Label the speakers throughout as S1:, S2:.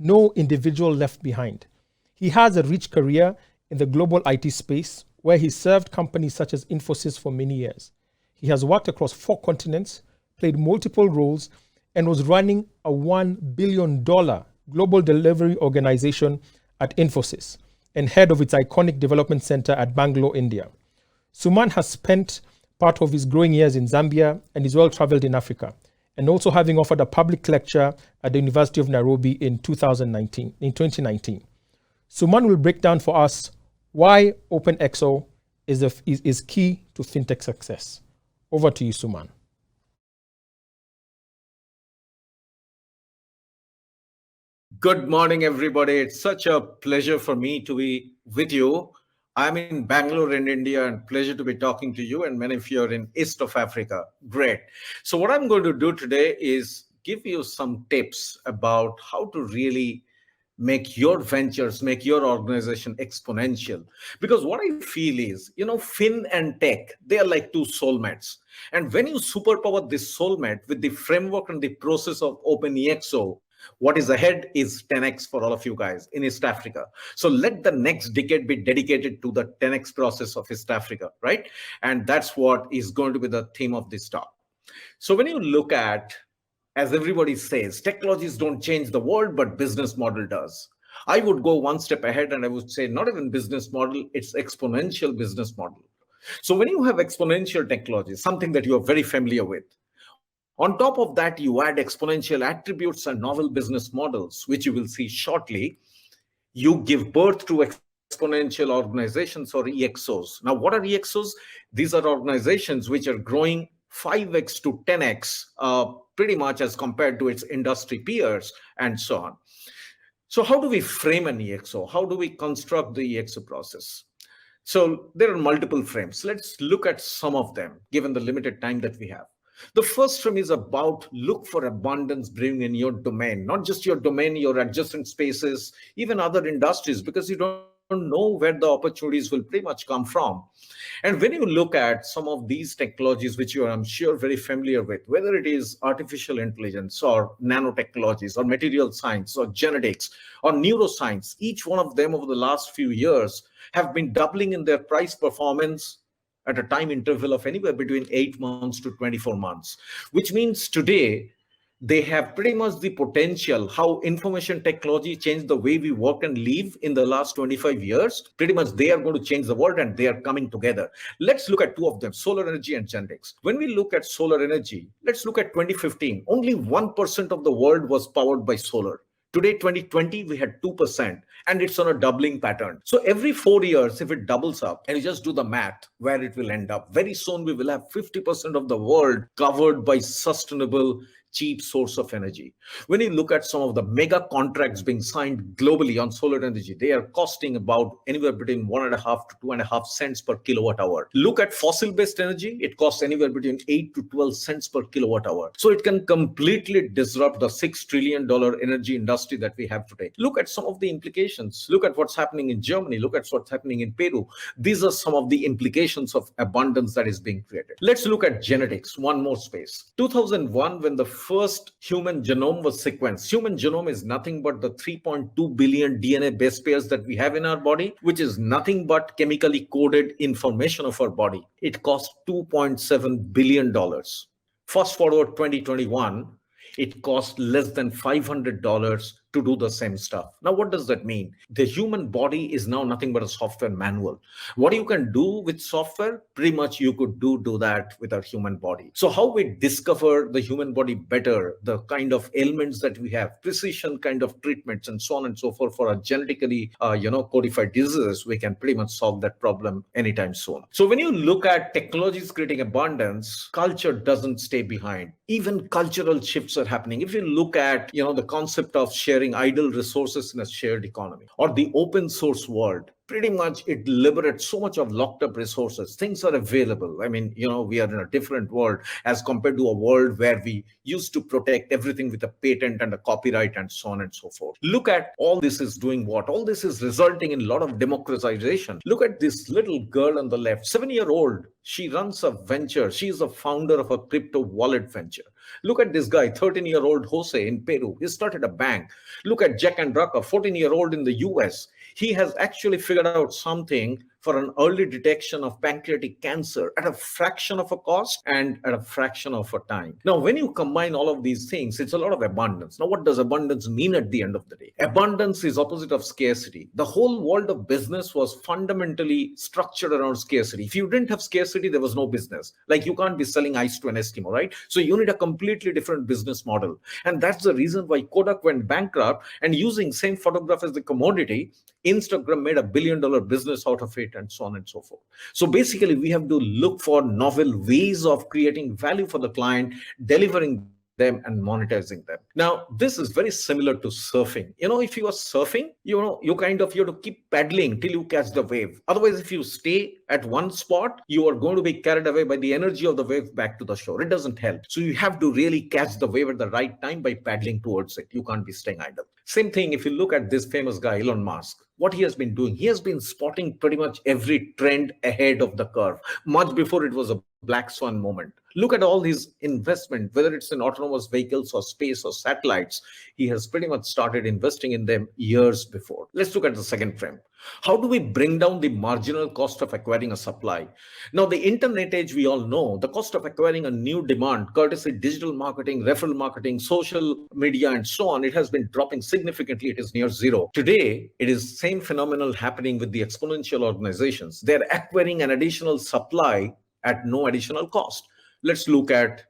S1: no individual left behind. He has a rich career in the global IT space where he served companies such as Infosys for many years. He has worked across 4 continents, played multiple roles, and was running a $1 billion global delivery organization at Infosys and head of its iconic development center at Bangalore, India. Suman has spent part of his growing years in Zambia and is well traveled in Africa, and also having offered a public lecture at the University of Nairobi in 2019. Suman will break down for us why OpenExo is key to fintech success. Over to you, Suman.
S2: Good morning, everybody. It's such a pleasure for me to be with you. I'm in Bangalore in India, and pleasure to be talking to you, and many of you are in East of Africa. Great. So what I'm going to do today is give you some tips about how to really make your ventures, make your organization exponential. Because what I feel is, fin and tech, they are like two soulmates. And when you superpower this soulmate with the framework and the process of OpenExo, what is ahead is 10x for all of you guys in East Africa. So let the next decade be dedicated to the 10x process of East Africa, right? And that's what is going to be the theme of this talk. So when you look at, as everybody says, technologies don't change the world, but business model does. I would go one step ahead and I would say not even business model, it's exponential business model. So when you have exponential technology, something that you are very familiar with, on top of that, you add exponential attributes and novel business models, which you will see shortly. You give birth to exponential organizations or EXOs. Now, what are EXOs? These are organizations which are growing 5x to 10x, pretty much as compared to its industry peers and so on. So how do we frame an EXO? How do we construct the EXO process? So there are multiple frames. Let's look at some of them, given the limited time that we have. The first frame is about look for abundance brewing in your domain, not just your domain, your adjacent spaces, even other industries, because you don't know where the opportunities will pretty much come from. And when you look at some of these technologies, which you are, I'm sure, very familiar with, whether it is artificial intelligence or nanotechnologies or material science or genetics or neuroscience, each one of them over the last few years have been doubling in their price performance at a time interval of anywhere between 8 months to 24 months, which means today they have pretty much the potential how information technology changed the way we work and live in the last 25 years. Pretty much they are going to change the world and they are coming together. Let's look at two of them, solar energy and genetics. When we look at solar energy, let's look at 2015. Only 1% of the world was powered by solar. Today, 2020, we had 2%, and it's on a doubling pattern. So every 4 years, if it doubles up, and you just do the math, where it will end up, very soon we will have 50% of the world covered by sustainable, cheap source of energy. When you look at some of the mega contracts being signed globally on solar energy, they are costing about anywhere between 1.5 to 2.5 cents per kilowatt hour. Look at fossil-based energy, it costs anywhere between 8 to 12 cents per kilowatt hour. So it can completely disrupt the $6 trillion energy industry that we have today. Look at some of the implications. Look at what's happening in Germany. Look at what's happening in Peru. These are some of the implications of abundance that is being created. Let's look at genetics, one more space. 2001, when the first human genome was sequenced. Human genome is nothing but the 3.2 billion DNA base pairs that we have in our body, which is nothing but chemically coded information of our body. It cost $2.7 billion. Fast forward 2021, it costs less than $500 to do the same stuff. Now, what does that mean? The human body is now nothing but a software manual. What you can do with software, pretty much you could do that with our human body. So how we discover the human body better, the kind of ailments that we have, precision kind of treatments and so on and so forth for our genetically codified diseases, we can pretty much solve that problem anytime soon. So when you look at technologies creating abundance, culture doesn't stay behind. Even cultural shifts are happening. If you look at the concept of sharing idle resources in a shared economy or the open source world, pretty much it liberates so much of locked up resources. Things are available. I mean, we are in a different world as compared to a world where we used to protect everything with a patent and a copyright and so on and so forth. Look at all this is doing what? All this is resulting in a lot of democratization. Look at this little girl on the left, 7-year-old. She runs a venture. She is a founder of a crypto wallet venture. Look at this guy, 13-year-old Jose in Peru. He started a bank. Look at Jack and Drucker, 14-year-old in the US. He has actually figured out something for an early detection of pancreatic cancer at a fraction of a cost and at a fraction of a time. Now, when you combine all of these things, it's a lot of abundance. Now, what does abundance mean at the end of the day? Abundance is opposite of scarcity. The whole world of business was fundamentally structured around scarcity. If you didn't have scarcity, there was no business. Like you can't be selling ice to an Eskimo, right? So you need a completely different business model. And that's the reason why Kodak went bankrupt, and using same photograph as the commodity, Instagram made $1 billion business out of it, and so on and so forth. So basically, we have to look for novel ways of creating value for the client, delivering them and monetizing them. Now, this is very similar to surfing. If you are surfing, you have to keep paddling till you catch the wave. Otherwise, if you stay at one spot, you are going to be carried away by the energy of the wave back to the shore. It doesn't help. So you have to really catch the wave at the right time by paddling towards it. You can't be staying idle. Same thing if you look at this famous guy, Elon Musk. What he has been doing, he has been spotting pretty much every trend ahead of the curve, much before it was a black swan moment. Look at all his investment, whether it's in autonomous vehicles or space or satellites. He has pretty much started investing in them years before. Let's look at the second frame. How do we bring down the marginal cost of acquiring a supply? Now, the internet age, we all know the cost of acquiring a new demand, courtesy digital marketing, referral marketing, social media, and so on, it has been dropping significantly. It is near zero. Today, it is same phenomenon happening with the exponential organizations. They're acquiring an additional supply at no additional cost. Let's look at,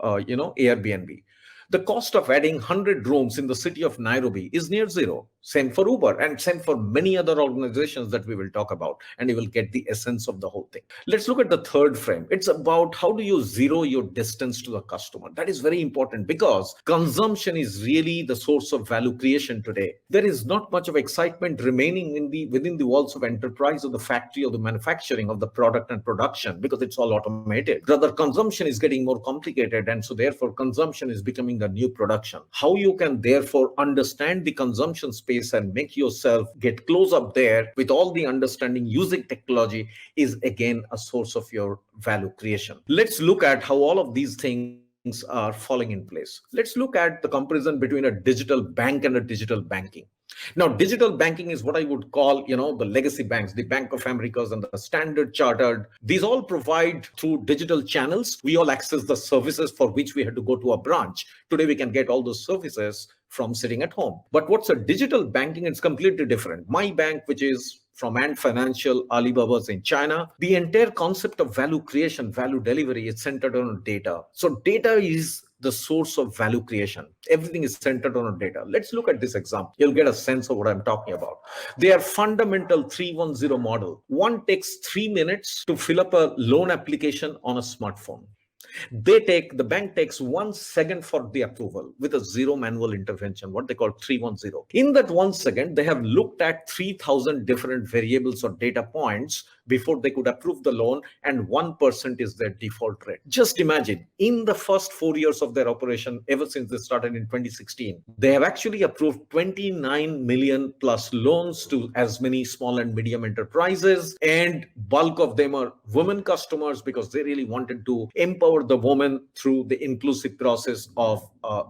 S2: Airbnb. The cost of adding 100 rooms in the city of Nairobi is near zero. Same for Uber and same for many other organizations that we will talk about, and you will get the essence of the whole thing. Let's look at the third frame. It's about how do you zero your distance to the customer. That is very important because consumption is really the source of value creation today. There is not much of excitement remaining within the walls of enterprise or the factory or the manufacturing of the product and production because it's all automated. Rather, consumption is getting more complicated, and so therefore consumption is becoming the new production. How you can therefore understand the consumption space and make yourself get close up there with all the understanding using technology is again a source of your value creation. Let's look at how all of these things are falling in place. Let's look at the comparison between a digital bank and a digital banking. Now, digital banking is what I would call, the legacy banks, the Bank of Americas and the Standard Chartered. These all provide through digital channels. We all access the services for which we had to go to a branch. Today, we can get all those services from sitting at home. But what's a digital banking? It's completely different. My bank, which is from Ant Financial, Alibaba's in China, the entire concept of value creation, value delivery is centered on data. So data is the source of value creation. Everything is centered on data. Let's look at this example. You'll get a sense of what I'm talking about. They are fundamental 310 model. One takes 3 minutes to fill up a loan application on a smartphone. The bank takes 1 second for the approval with a zero manual intervention, what they call 310. In that 1 second, they have looked at 3,000 different variables or data points before they could approve the loan, and 1% is their default rate. Just imagine, in the first 4 years of their operation, ever since they started in 2016, they have actually approved 29 million plus loans to as many small and medium enterprises, and bulk of them are women customers because they really wanted to empower the woman through the inclusive process of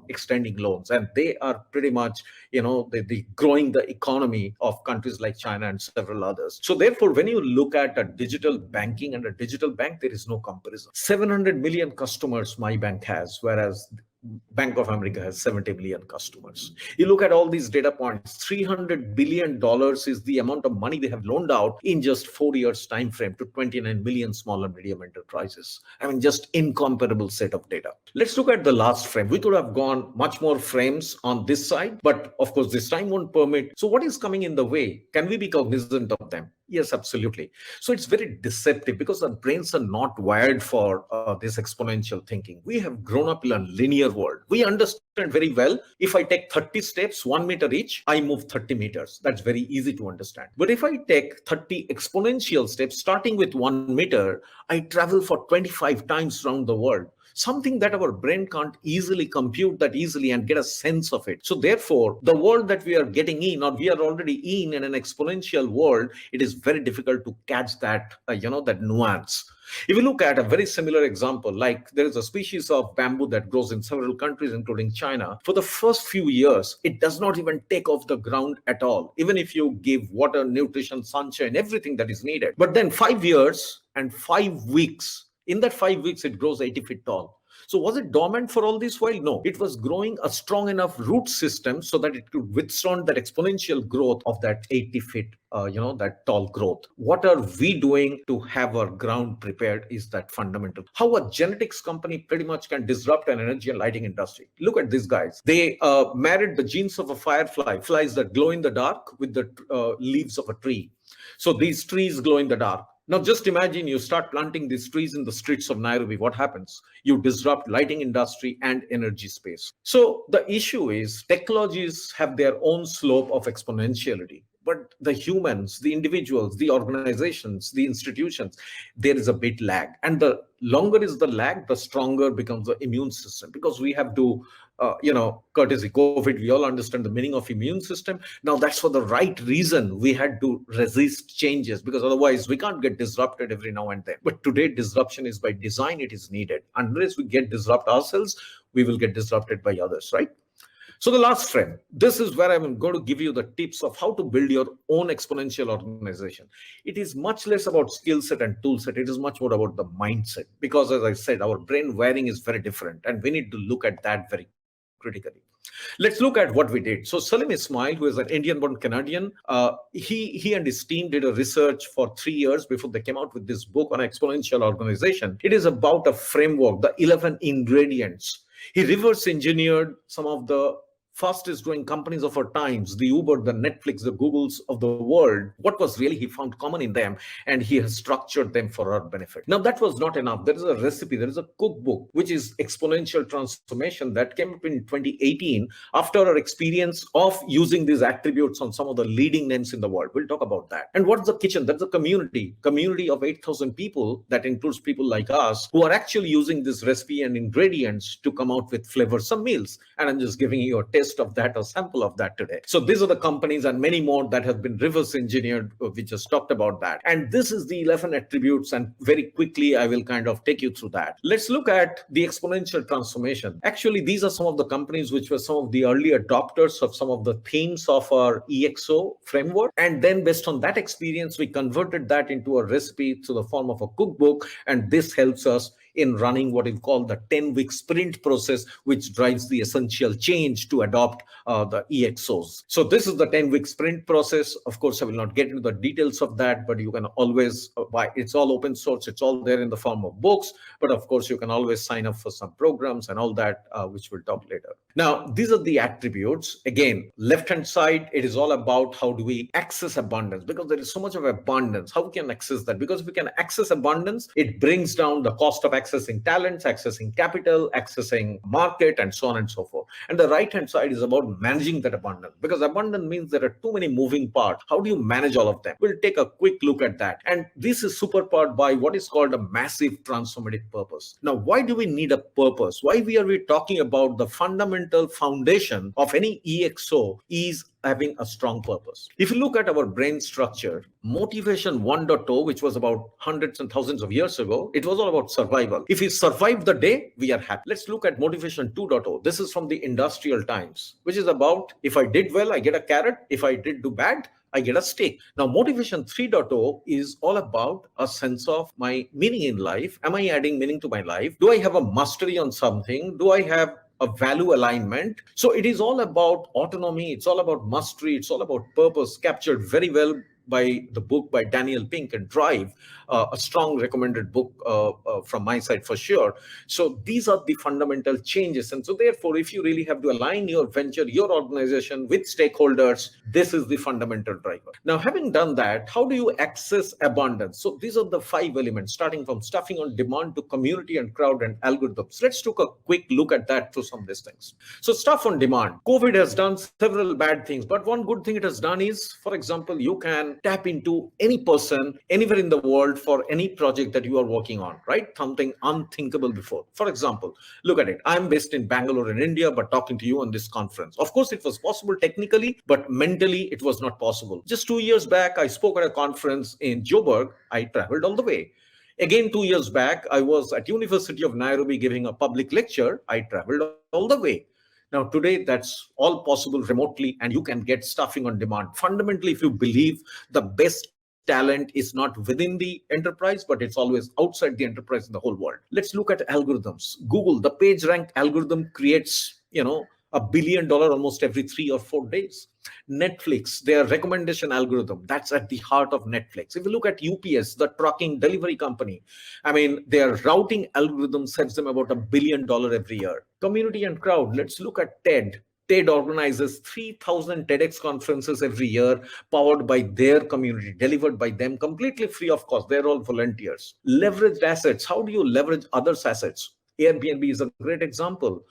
S2: extending loans. And they are pretty much, the growing the economy of countries like China and several others. So therefore, when you look at a digital banking and a digital bank, there is no comparison. 700 million customers my bank has, whereas Bank of America has 70 million customers. You look at all these data points, $300 billion is the amount of money they have loaned out in just 4 years time frame to 29 million small and medium enterprises. I mean, just incomparable set of data. Let's look at the last frame. We could have gone much more frames on this side, but of course this time won't permit. So what is coming in the way? Can we be cognizant of them? Yes, absolutely. So it's very deceptive because our brains are not wired for this exponential thinking. We have grown up in a linear world. We understand very well, if I take 30 steps, 1 meter each, I move 30 meters. That's very easy to understand. But if I take 30 exponential steps, starting with 1 meter, I travel for 25 times around the world. Something that our brain can't easily compute that easily and get a sense of it. So therefore, the world that we are getting in, or we are already in an exponential world, it is very difficult to catch that, that nuance. If you look at a very similar example, like there is a species of bamboo that grows in several countries, including China. For the first few years, it does not even take off the ground at all, even if you give water, nutrition, sunshine, everything that is needed. But then 5 years and 5 weeks, in that 5 weeks, it grows 80 feet tall. So was it dormant for all this while? No, it was growing a strong enough root system so that it could withstand that exponential growth of that 80 feet, that tall growth. What are we doing to have our ground prepared is that fundamental. How a genetics company pretty much can disrupt an energy and lighting industry. Look at these guys. They married the genes of a firefly, flies that glow in the dark, with the leaves of a tree. So these trees glow in the dark. Now, just imagine you start planting these trees in the streets of Nairobi. What happens? You disrupt lighting industry and energy space. So the issue is technologies have their own slope of exponentiality. But the humans, the individuals, the organizations, the institutions, there is a bit lag. And the longer is the lag, the stronger becomes the immune system, because we have to courtesy COVID, we all understand the meaning of immune system. Now that's for the right reason. We had to resist changes, because otherwise we can't get disrupted every now and then. But today disruption is by design. It is needed. Unless we get disrupt ourselves, we will get disrupted by others, right? So the last frame, this is where I'm going to give you the tips of how to build your own exponential organization. It is much less about skill set and tool set. It is much more about the mindset, because as I said, our brain wiring is very different, and we need to look at that very critically. Let's look at what we did. So Salim Ismail, who is an Indian-born Canadian, he and his team did a research for 3 years before they came out with this book on exponential organization. It is about a framework, the 11 ingredients. He reverse engineered some of the fastest growing companies of our times, the Uber, the Netflix, the Googles of the world. What was really he found common in them, and he has structured them for our benefit. Now that was not enough. There is a recipe, there is a cookbook, which is Exponential Transformation, that came up in 2018 after our experience of using these attributes on some of the leading names in the world. We'll talk about that. And what's the kitchen? That's a community of 8,000 people that includes people like us who are actually using this recipe and ingredients to come out with flavorsome meals. And I'm just giving you a taste of that, or sample of that today. So these are the companies and many more that have been reverse engineered. We just talked about that. And this is the 11 attributes, and very quickly I will kind of take you through that. Let's look at the exponential transformation. Actually, these are some of the companies which were some of the early adopters of some of the themes of our EXO framework. And then based on that experience, we converted that into a recipe to the form of a cookbook. And this helps us in running what is called the 10-week sprint process, which drives the essential change to adopt the EXOs. So this is the 10-week sprint process. Of course, I will not get into the details of that, but you can always buy. It's all open source. It's all there in the form of books. But of course, you can always sign up for some programs and all that, which we'll talk later. Now, these are the attributes. Again, left-hand side, it is all about how do we access abundance, because there is so much of abundance. How we can access that? Because if we can access abundance, it brings down the cost of accessing talents, accessing capital, accessing market, and so on and so forth. And the right-hand side is about managing that abundance, because abundance means there are too many moving parts. How do you manage all of them? We'll take a quick look at that. And this is superpowered by what is called a massive transformative purpose. Now, why do we need a purpose? Why are we talking about the fundamental foundation of any EXO is having a strong purpose? If you look at our brain structure, motivation 1.0, which was about hundreds and thousands of years ago, it was all about survival. If we survive the day, we are happy. Let's look at motivation 2.0. This is from the industrial times, which is about if I did well, I get a carrot. If I did do bad, I get a steak. Now, motivation 3.0 is all about a sense of my meaning in life. Am I adding meaning to my life? Do I have a mastery on something? Do I have a value alignment? So it is all about autonomy. It's all about mastery. It's all about purpose, captured very well by the book by Daniel Pink and Drive, a strong recommended book from my side for sure. So these are the fundamental changes. And so therefore, if you really have to align your venture, your organization with stakeholders, this is the fundamental driver. Now, having done that, how do you access abundance? So these are the 5 elements, starting from stuffing on demand to community and crowd and algorithms. Let's take a quick look at that through some of these things. So stuff on demand. COVID has done several bad things, but one good thing it has done is, for example, you can tap into any person anywhere in the world for any project that you are working on, right? Something unthinkable before. For example, look at it. I'm based in Bangalore in India, but talking to you on this conference. Of course, it was possible technically, but mentally it was not possible. Just 2 years back, I spoke at a conference in Joburg. I traveled all the way. Again, 2 years back, I was at University of Nairobi giving a public lecture. I traveled all the way. Now, today, that's all possible remotely, and you can get staffing on demand. Fundamentally, if you believe the best talent is not within the enterprise, but it's always outside the enterprise in the whole world. Let's look at algorithms. Google, the PageRank algorithm creates, $1 billion almost every 3 or 4 days. Netflix, their recommendation algorithm, that's at the heart of Netflix. If you look at UPS, the trucking delivery company, their routing algorithm sets them about $1 billion every year. Community and crowd, let's look at TED. TED organizes 3,000 TEDx conferences every year, powered by their community, delivered by them, completely free of cost. They're all volunteers. Leveraged assets. How do you leverage others' assets? Airbnb is a great example.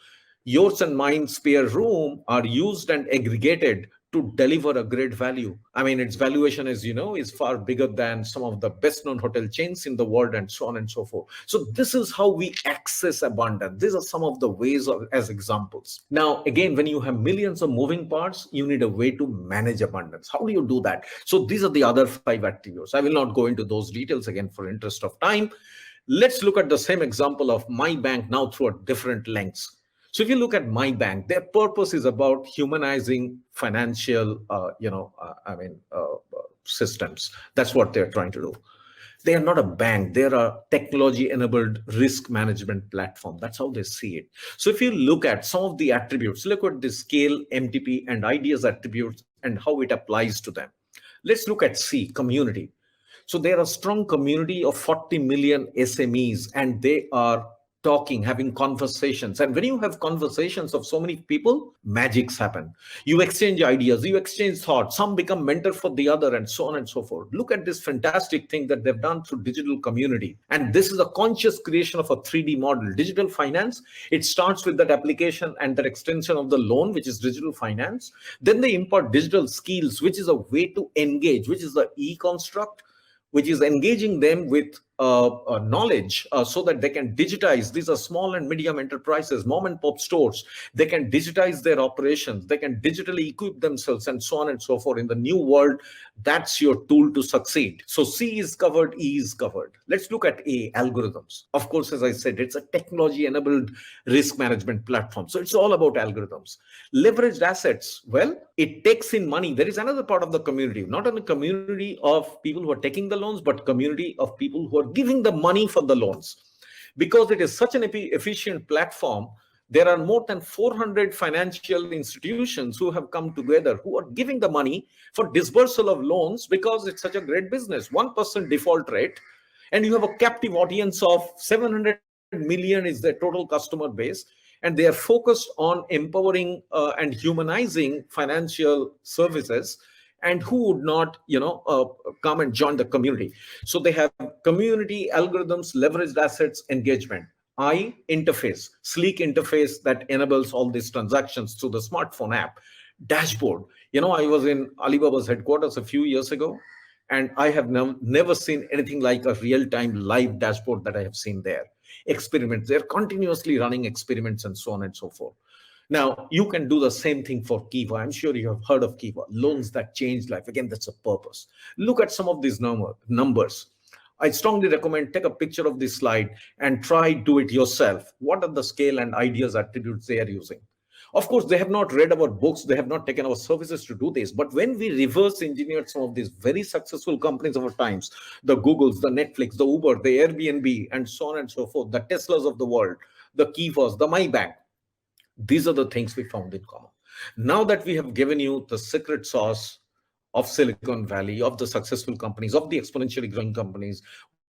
S2: Yours and mine spare room are used and aggregated to deliver a great value. Its valuation, as you know, is far bigger than some of the best known hotel chains in the world, and so on and so forth. So this is how we access abundance. These are some of the ways as examples. Now, again, when you have millions of moving parts, you need a way to manage abundance. How do you do that? So these are the other 5 attributes. I will not go into those details again for interest of time. Let's look at the same example of My Bank now through a different lens. So if you look at My Bank, their purpose is about humanizing financial, systems. That's what they're trying to do. They are not a bank. They're a technology-enabled risk management platform. That's how they see it. So if you look at some of the attributes, look at the scale, MTP, and ideas attributes and how it applies to them. Let's look at C, community. So they're a strong community of 40 million SMEs, and they are talking, having conversations. And when you have conversations of so many people, magics happen. You exchange ideas, you exchange thoughts, some become mentor for the other, and so on and so forth. Look at this fantastic thing that they've done through digital community. And this is a conscious creation of a 3D model. Digital finance, it starts with that application and that extension of the loan, which is digital finance. Then they impart digital skills, which is a way to engage, which is the e-construct, which is engaging them with knowledge so that they can digitize. These are small and medium enterprises, mom and pop stores. They can digitize their operations. They can digitally equip themselves, and so on and so forth. In the new world, that's your tool to succeed. So C is covered, E is covered. Let's look at A, algorithms. Of course, as I said, it's a technology-enabled risk management platform. So it's all about algorithms. Leveraged assets. Well, it takes in money. There is another part of the community, not only community of people who are taking the loans, but community of people who are giving the money for the loans. Because it is such an efficient platform, there are more than 400 financial institutions who have come together, who are giving the money for disbursal of loans because it's such a great business. 1% default rate, and you have a captive audience of 700 million is their total customer base. And they are focused on empowering and humanizing financial services. And who would not, come and join the community? So they have community, algorithms, leveraged assets, engagement. I, interface, sleek interface that enables all these transactions through the smartphone app. Dashboard. I was in Alibaba's headquarters a few years ago, and I have never seen anything like a real-time live dashboard that I have seen there. Experiments. They're continuously running experiments, and so on and so forth. Now, you can do the same thing for Kiva. I'm sure you have heard of Kiva, loans that change life. Again, that's a purpose. Look at some of these numbers. I strongly recommend take a picture of this slide and try do it yourself. What are the scale and ideas attributes they are using? Of course, they have not read our books. They have not taken our services to do this. But when we reverse engineered some of these very successful companies of our times, the Googles, the Netflix, the Uber, the Airbnb, and so on and so forth, the Teslas of the world, the Kivas, the My Bank, these are the things we found in common. Now that we have given you the secret sauce of Silicon Valley, of the successful companies, of the exponentially growing companies,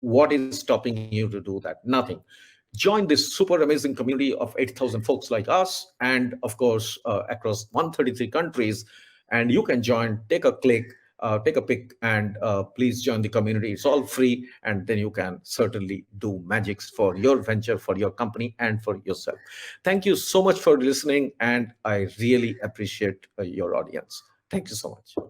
S2: what is stopping you to do that? Nothing. Join this super amazing community of 8,000 folks like us, and of course, across 133 countries. And you can join, take a click, take a pic, and please join the community. It's all free, and then you can certainly do magics for your venture, for your company, and for yourself. Thank you so much for listening, and I really appreciate your audience. Thank you so much.